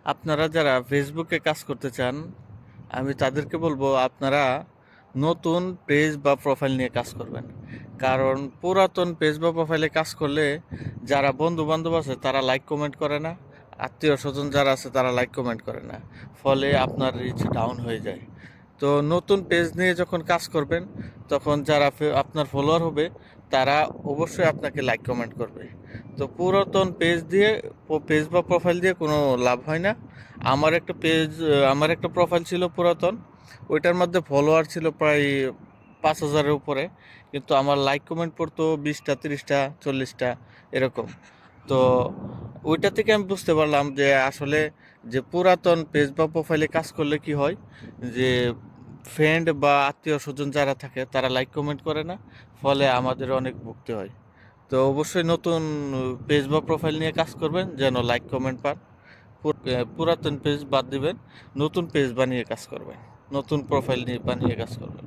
আপনারা যারা ফেসবুকে কাজ করতে চান, আমি তাদেরকে বলবো আপনারা নতুন পেজ বা প্রোফাইল নিয়ে কাজ করবেন। কারণ পুরাতন পেজ বা প্রোফাইলে কাজ করলে যারা বন্ধু বান্ধব আছে তারা লাইক কমেন্ট করে না, আত্মীয় স্বজন যারা আছে তারা লাইক কমেন্ট করে না, ফলে আপনার রিচ ডাউন হয়ে যায়। তো নতুন পেজ নিয়ে যখন কাজ করবেন তখন যারা আপনার ফলোয়ার হবে তারা অবশ্যই আপনাকে লাইক কমেন্ট করবে। তো পুরাতন পেজ বা প্রোফাইল দিয়ে কোনো লাভ হয় না। আমার একটা প্রোফাইল ছিল পুরাতন, ওইটার মধ্যে ফলোয়ার ছিল প্রায় 5,000-এর উপরে, কিন্তু আমার লাইক কমেন্ট পড়তো 20টা 30টা 40টা এরকম। তো ওইটা থেকে আমি বুঝতে পারলাম যে আসলে যে পুরাতন পেজ বা প্রোফাইলে কাজ করলে কি হয়, যে ফ্রেন্ড বা আত্মীয় স্বজন যারা থাকে তারা লাইক কমেন্ট করে না, ফলে আমাদের অনেক ভুগতে হয়। তো অবশ্যই নতুন পেজ বা প্রোফাইল নিয়ে কাজ করবেন যেন লাইক কমেন্ট পান। পুরাতন পেজ বাদ দিবেন, নতুন পেজ বানিয়ে কাজ করবেন, নতুন প্রোফাইল নিয়ে বানিয়ে কাজ করবেন।